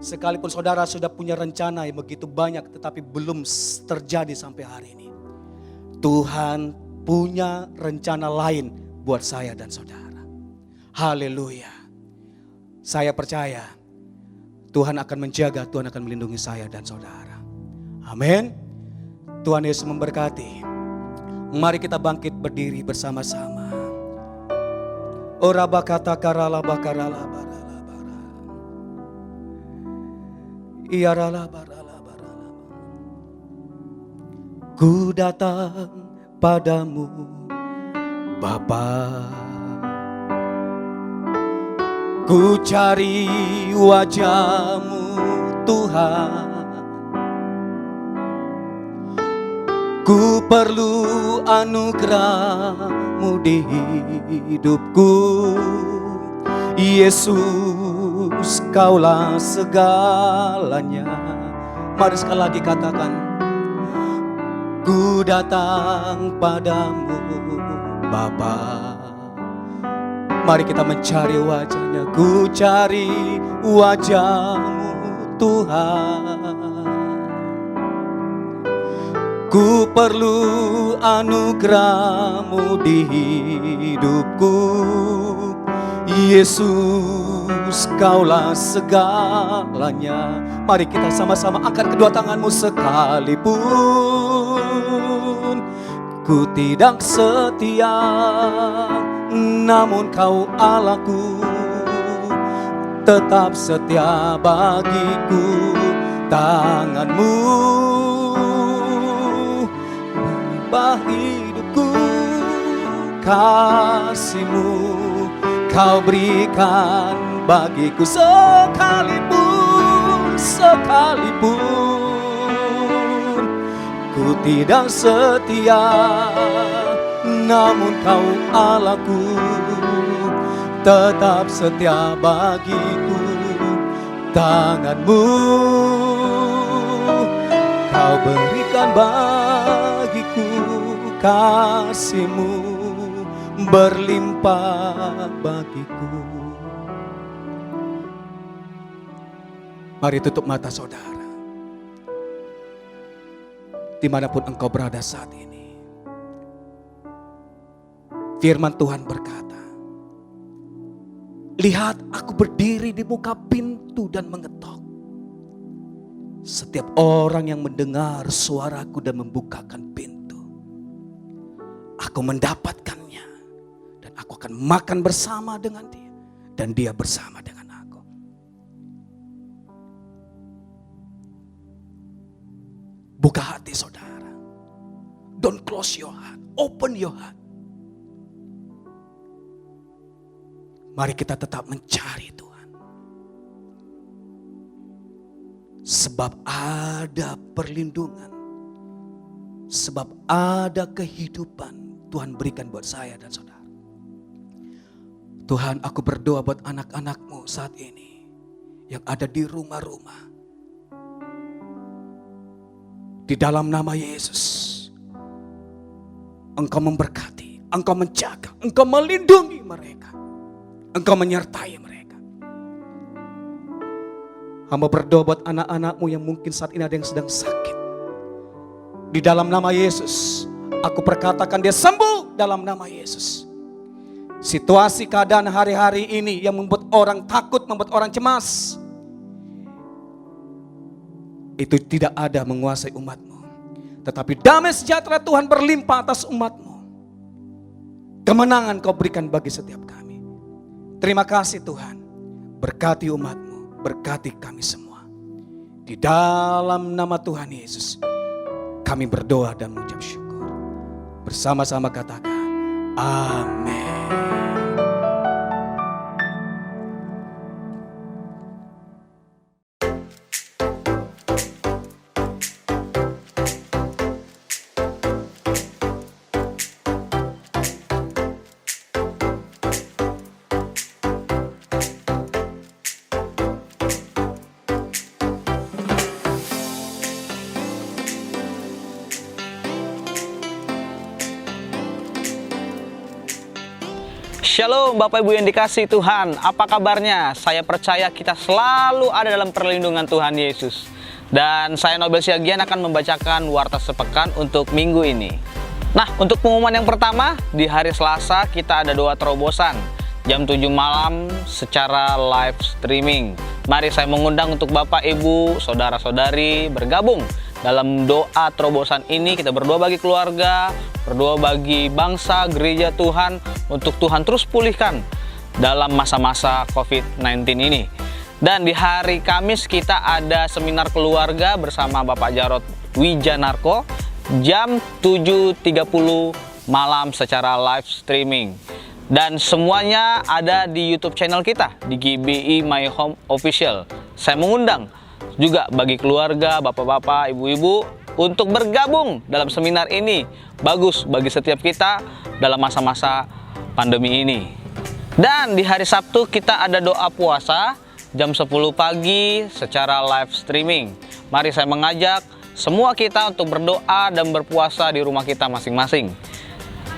sekalipun saudara sudah punya rencana yang begitu banyak tetapi belum terjadi sampai hari ini, Tuhan punya rencana lain buat saya dan saudara. Haleluya. Saya percaya Tuhan akan menjaga, Tuhan akan melindungi saya dan saudara. Amin. Tuhan Yesus memberkati. Mari kita bangkit berdiri bersama-sama. Ora bakata karala bakarala barala bara. Iarala barala barala. Ku datang padamu Bapa, ku cari wajah-Mu Tuhan. Ku perlu anugerah-Mu di hidupku. Yesus, Kaulah segalanya. Mari sekali lagi katakan, ku datang padamu Bapa. Mari kita mencari wajah-Nya. Ku cari wajah-Mu Tuhan. Ku perlu anugerah-Mu di hidupku. Yesus, Kaulah segalanya. Mari kita sama-sama angkat kedua tanganmu. Sekalipun ku tidak setia, namun Kau Allahku tetap setia bagiku. Tangan-Mu melimpah hidupku, kasih-Mu Kau berikan bagiku. Sekalipun ku tidak setia, namun Kau Allahku tetap setia bagiku. Tangan-Mu Kau berikan bagiku, kasih-Mu berlimpah bagiku. Mari tutup mata saudara, dimanapun engkau berada saat ini. Firman Tuhan berkata, lihat, aku berdiri di muka pintu dan mengetok. Setiap orang yang mendengar suaraku dan membukakan pintu, aku mendapatkannya dan aku akan makan bersama dengan dia dan dia bersama dengan aku. Buka hati saudara. Don't close your heart. Open your heart. Mari kita tetap mencari Tuhan. Sebab ada perlindungan. Sebab ada kehidupan Tuhan berikan buat saya dan saudara. Tuhan, aku berdoa buat anak-anak-Mu saat ini yang ada di rumah-rumah. Di dalam nama Yesus, Engkau memberkati, Engkau menjaga, Engkau melindungi mereka. Engkau menyertai mereka. Hamba berdoa buat anak-anak-Mu yang mungkin saat ini ada yang sedang sakit. Di dalam nama Yesus, aku perkatakan dia sembuh dalam nama Yesus. Situasi keadaan hari-hari ini yang membuat orang takut, membuat orang cemas, itu tidak ada menguasai umat-Mu. Tetapi damai sejahtera Tuhan berlimpah atas umat-Mu. Kemenangan Kau berikan bagi setiap kami. Terima kasih Tuhan. Berkati umat-Mu, berkati kami semua. Di dalam nama Tuhan Yesus, kami berdoa dan mengucap syukur. Bersama-sama katakan, amin. Shalom Bapak Ibu yang dikasihi Tuhan, apa kabarnya? Saya percaya kita selalu ada dalam perlindungan Tuhan Yesus. Dan saya Nobel Siagian akan membacakan Warta Sepekan untuk minggu ini. Nah, untuk pengumuman yang pertama, di hari Selasa kita ada doa terobosan jam 7 malam secara live streaming. Mari saya mengundang untuk Bapak Ibu, Saudara-saudari bergabung dalam doa terobosan ini. Kita berdoa bagi keluarga, berdoa bagi bangsa, gereja Tuhan, untuk Tuhan terus pulihkan dalam masa-masa COVID-19 ini. Dan di hari Kamis kita ada seminar keluarga bersama Bapak Jarod Wijanarko jam 7.30 malam secara live streaming. Dan semuanya ada di YouTube channel kita, di GBI My Home Official. Saya mengundang juga bagi keluarga, bapak-bapak, ibu-ibu untuk bergabung dalam seminar ini. Bagus bagi setiap kita dalam masa-masa pandemi ini. Dan di hari Sabtu kita ada doa puasa jam 10 pagi secara live streaming. Mari saya mengajak semua kita untuk berdoa dan berpuasa di rumah kita masing-masing.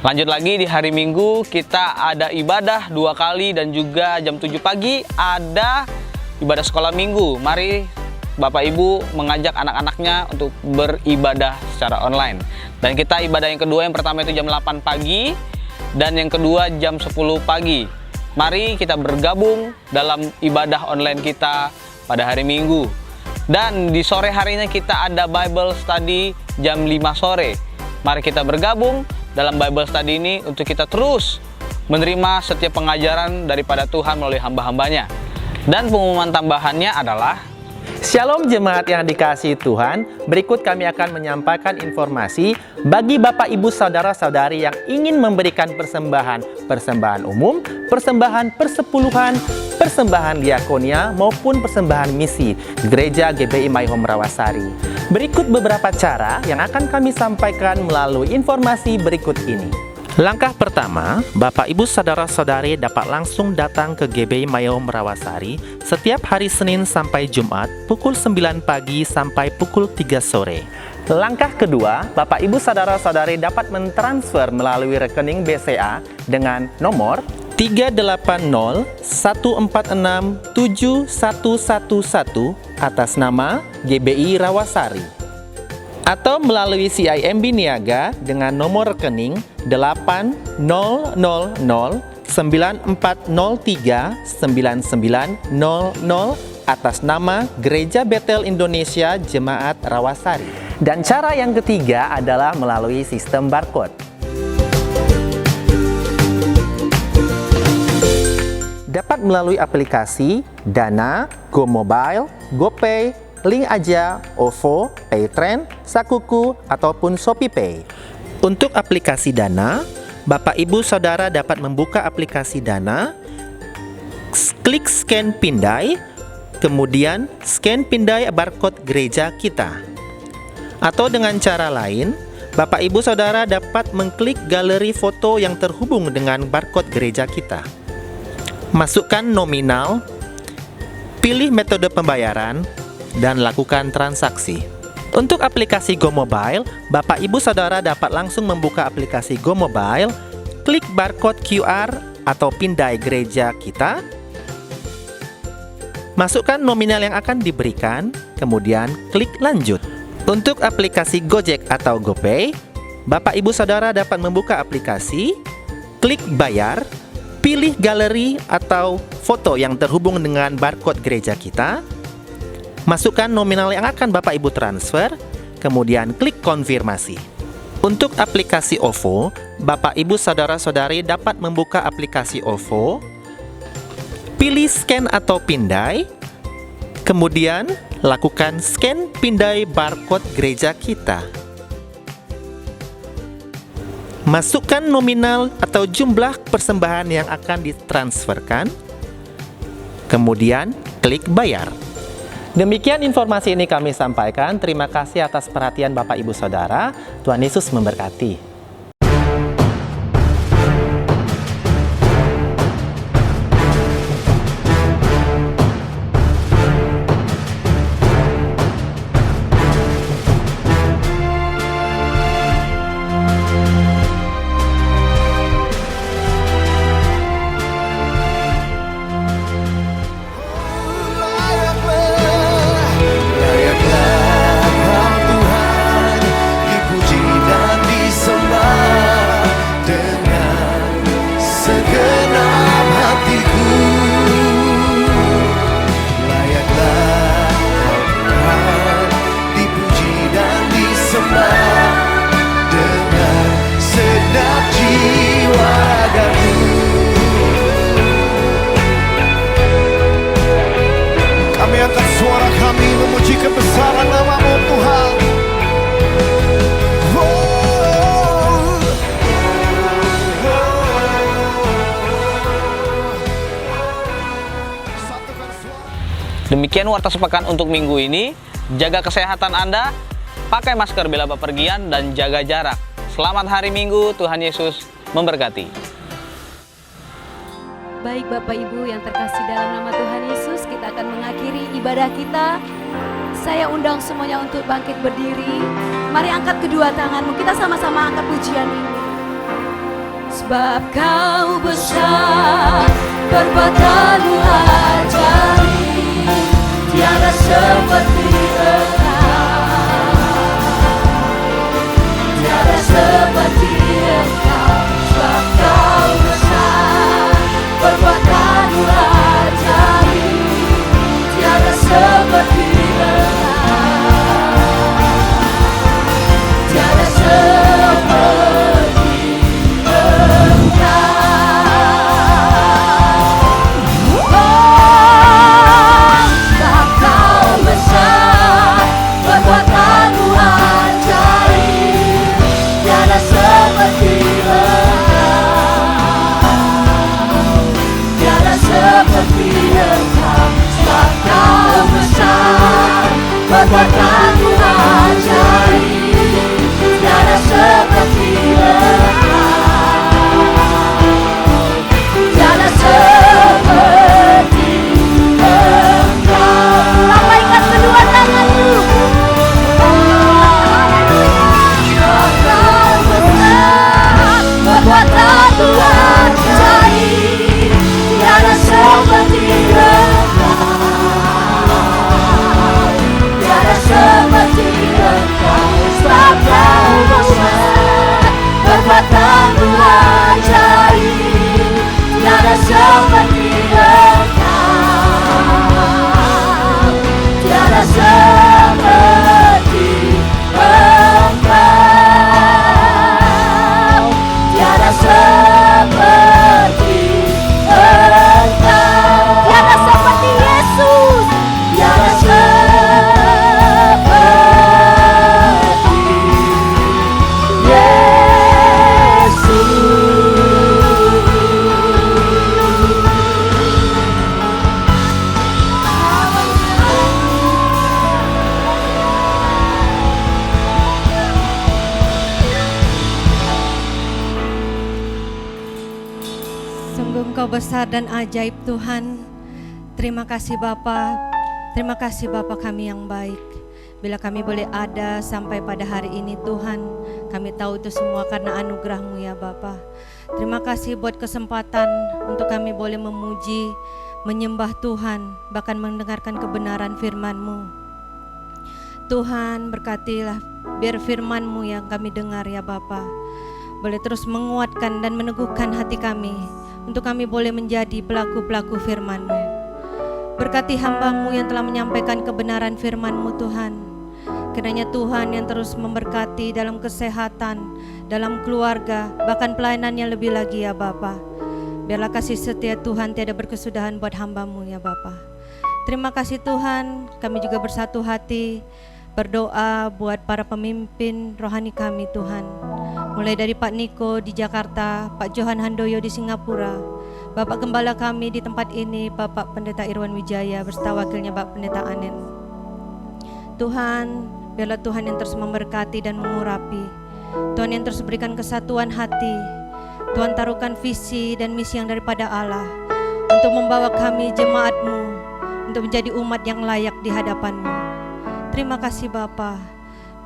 Lanjut lagi di hari Minggu kita ada ibadah 2 kali dan juga jam 7 pagi ada ibadah sekolah minggu. Mari Bapak Ibu mengajak anak-anaknya untuk beribadah secara online. Dan kita ibadah yang kedua, yang pertama itu jam 8 pagi dan yang kedua jam 10 pagi. Mari kita bergabung dalam ibadah online kita pada hari Minggu. Dan di sore harinya kita ada Bible Study jam 5 sore. Mari kita bergabung dalam Bible Study ini untuk kita terus menerima setiap pengajaran daripada Tuhan melalui hamba-hambanya. Dan pengumuman tambahannya adalah Shalom jemaat yang dikasihi Tuhan, berikut kami akan menyampaikan informasi bagi Bapak Ibu Saudara-saudari yang ingin memberikan persembahan umum, persembahan persepuluhan, persembahan diakonia maupun persembahan misi di Gereja GBI My Home Rawasari. Berikut beberapa cara yang akan kami sampaikan melalui informasi berikut ini. Langkah pertama, Bapak Ibu Saudara-saudari dapat langsung datang ke GBI My Home Rawasari setiap hari Senin sampai Jumat pukul 9 pagi sampai pukul 3 sore. Langkah kedua, Bapak Ibu Saudara-saudari dapat mentransfer melalui rekening BCA dengan nomor 380146711 atas nama GBI Rawasari, atau melalui CIMB Niaga dengan nomor rekening 8000940399900 atas nama Gereja Betel Indonesia Jemaat Rawasari. Dan cara yang ketiga adalah melalui sistem barcode. Dapat melalui aplikasi Dana, GoMobile, GoPay, Link Aja, OVO, Paytrend, Sakuku, ataupun ShopeePay. Untuk aplikasi Dana, Bapak Ibu Saudara dapat membuka aplikasi Dana, klik scan pindai, kemudian scan pindai barcode gereja kita. Atau dengan cara lain, Bapak Ibu Saudara dapat mengklik galeri foto yang terhubung dengan barcode gereja kita. Masukkan nominal, pilih metode pembayaran, dan lakukan transaksi. Untuk aplikasi GoMobile, Bapak Ibu Saudara dapat langsung membuka aplikasi GoMobile, klik barcode QR atau pindai gereja kita, masukkan nominal yang akan diberikan, kemudian klik lanjut. Untuk aplikasi Gojek atau GoPay, Bapak Ibu Saudara dapat membuka aplikasi, klik bayar, pilih galeri atau foto yang terhubung dengan barcode gereja kita, Masukkan nominal yang akan Bapak Ibu transfer, kemudian klik konfirmasi. Untuk aplikasi OVO, Bapak Ibu Saudara-saudari dapat membuka aplikasi OVO, pilih scan atau pindai, kemudian lakukan scan pindai barcode gereja kita. Masukkan nominal atau jumlah persembahan yang akan ditransferkan, kemudian klik bayar. Demikian informasi ini kami sampaikan. Terima kasih atas perhatian Bapak Ibu Saudara. Tuhan Yesus memberkati. Kebesaran nama-Mu Tuhan. Demikian warta sepekan untuk minggu ini. Jaga kesehatan Anda, pakai masker bila bepergian, dan jaga jarak. Selamat hari Minggu, Tuhan Yesus memberkati. Baik Bapak Ibu yang terkasih dalam nama Tuhan Yesus, kita akan mengakhiri ibadah kita. Saya undang semuanya untuk bangkit berdiri. Mari angkat kedua tanganmu, kita sama-sama angkat pujian ini. Sebab Kau besar, perbuatan-Mu ajaib, tiada seperti Engkau, tiada seperti Engkau. Sebab Kau besar, perbuatan-Mu ajaib, tiada seperti perbuatan-Mu ajaib, tiada seperti Engkau, tiada seperti Engkau. Lambaikan kedua tanganmu. Engkau besar, perbuatan-Mu ajaib, tiada seperti Engkau, seperti Engkau. Sebab Kau besar, perbuatan-Mu ajaib, tiada seperti Engkau, tiada seperti Engkau, tiada seperti Engkau, tiada seperti Yesus, tiada seperti Engkau besar dan ajaib Tuhan. Terima kasih Bapa. Terima kasih Bapa kami yang baik. Bila kami boleh ada sampai pada hari ini Tuhan, kami tahu itu semua karena anugerah-Mu ya Bapa. Terima kasih buat kesempatan untuk kami boleh memuji, menyembah Tuhan, bahkan mendengarkan kebenaran firman-Mu. Tuhan berkatilah biar firman-Mu yang kami dengar ya Bapa boleh terus menguatkan dan meneguhkan hati kami untuk kami boleh menjadi pelaku-pelaku firman-Mu. Berkati hamba-Mu yang telah menyampaikan kebenaran firman-Mu Tuhan. Kiranya Tuhan yang terus memberkati dalam kesehatan, dalam keluarga, bahkan pelayanannya lebih lagi ya Bapa. Biarlah kasih setia Tuhan tiada berkesudahan buat hamba-Mu ya Bapa. Terima kasih Tuhan, kami juga bersatu hati berdoa buat para pemimpin rohani kami Tuhan. Mulai dari Pak Niko di Jakarta, Pak Johan Handoyo di Singapura, Bapak Gembala kami di tempat ini, Bapak Pendeta Irwan Wijaya beserta wakilnya Bapak Pendeta Anen. Tuhan, biarlah Tuhan yang terus memberkati dan mengurapi. Tuhan yang terus berikan kesatuan hati. Tuhan taruhkan visi dan misi yang daripada Allah untuk membawa kami jemaat-Mu untuk menjadi umat yang layak di hadapan-Mu. Terima kasih Bapa.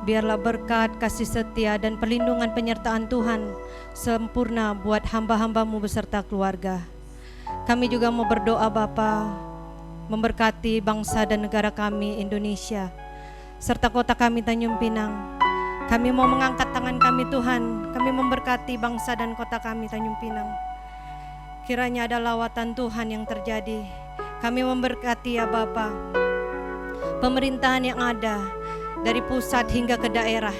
Biarlah berkat, kasih setia dan perlindungan penyertaan Tuhan sempurna buat hamba-hamba-Mu beserta keluarga. Kami juga mau berdoa Bapa, memberkati bangsa dan negara kami Indonesia, serta kota kami Tanjung Pinang. Kami mau mengangkat tangan kami Tuhan, kami memberkati bangsa dan kota kami Tanjung Pinang. Kiranya ada lawatan Tuhan yang terjadi. Kami memberkati ya Bapa, pemerintahan yang ada dari pusat hingga ke daerah.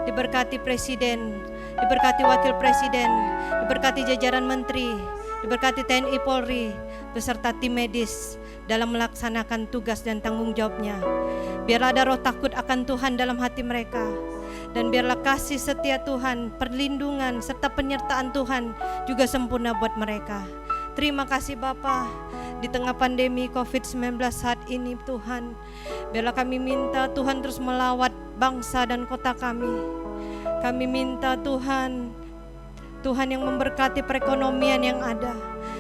Diberkati presiden, diberkati wakil presiden, diberkati jajaran menteri, diberkati TNI Polri beserta tim medis dalam melaksanakan tugas dan tanggung jawabnya. Biarlah ada roh takut akan Tuhan dalam hati mereka, dan biarlah kasih setia Tuhan, perlindungan serta penyertaan Tuhan juga sempurna buat mereka. Terima kasih Bapa. Di tengah pandemi COVID-19 saat ini Tuhan, biarlah kami minta Tuhan terus melawat bangsa dan kota kami. Kami minta Tuhan yang memberkati perekonomian yang ada,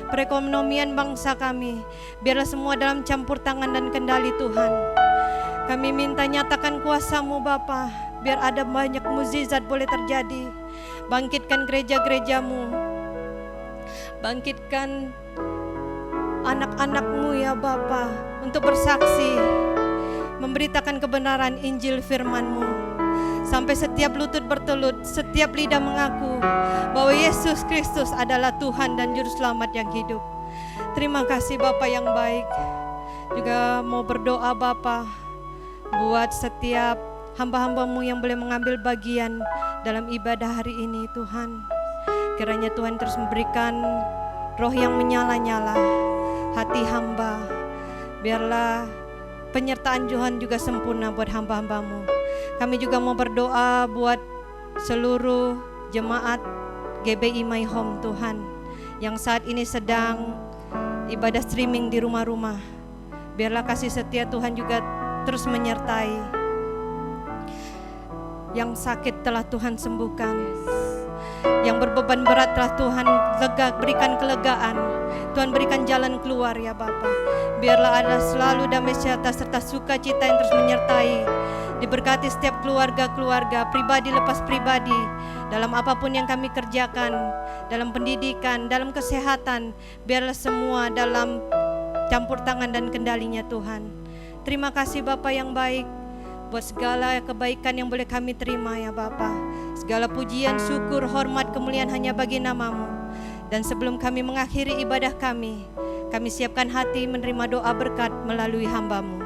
perekonomian bangsa kami. Biarlah semua dalam campur tangan dan kendali Tuhan. Kami minta nyatakan kuasa-Mu Bapa, biar ada banyak mukjizat boleh terjadi. Bangkitkan gereja-gereja-Mu, bangkitkan anak-anak-Mu ya Bapa untuk bersaksi, memberitakan kebenaran Injil firman-Mu, sampai setiap lutut bertelut, setiap lidah mengaku bahwa Yesus Kristus adalah Tuhan dan Juru Selamat yang hidup. Terima kasih Bapa yang baik. Juga mau berdoa Bapa buat setiap hamba-hamba-Mu yang boleh mengambil bagian dalam ibadah hari ini Tuhan. Kiranya Tuhan terus memberikan roh yang menyala-nyala hati hamba. Biarlah penyertaan Tuhan juga sempurna buat hamba-hamba-Mu. Kami juga mau berdoa buat seluruh jemaat GBI My Home Tuhan, yang saat ini sedang ibadah streaming di rumah-rumah. Biarlah kasih setia Tuhan juga terus menyertai. Yang sakit telah Tuhan sembuhkan, yang berbeban berat telah Tuhan berikan kelegaan. Tuhan berikan jalan keluar ya Bapa. Biarlah ada selalu damai sejahtera serta sukacita yang terus menyertai. Diberkati setiap keluarga-keluarga, pribadi lepas pribadi, dalam apapun yang kami kerjakan, dalam pendidikan, dalam kesehatan. Biarlah semua dalam campur tangan dan kendalinya Tuhan. Terima kasih Bapa yang baik, buat segala kebaikan yang boleh kami terima ya Bapa. Segala pujian, syukur, hormat, kemuliaan hanya bagi nama-Mu. Dan sebelum kami mengakhiri ibadah kami siapkan hati menerima doa berkat melalui hamba-Mu.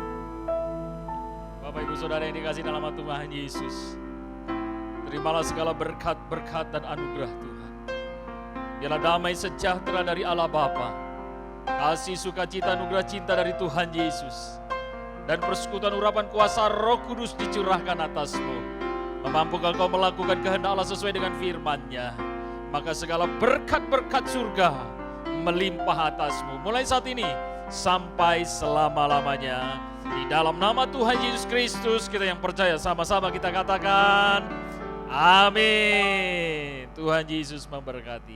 Bapak Ibu Saudara yang dikasihi dalam nama Tuhan Yesus, terimalah segala berkat-berkat dan anugerah Tuhan. Biarlah damai sejahtera dari Allah Bapa, kasih sukacita anugerah cinta dari Tuhan Yesus, dan persekutuan urapan kuasa Roh Kudus dicurahkan atasmu, memampukan kau melakukan kehendak Allah sesuai dengan firman-Nya. Maka segala berkat-berkat surga melimpah atasmu mulai saat ini sampai selama-lamanya. Di dalam nama Tuhan Yesus Kristus kita yang percaya, sama-sama kita katakan amin. Tuhan Yesus memberkati.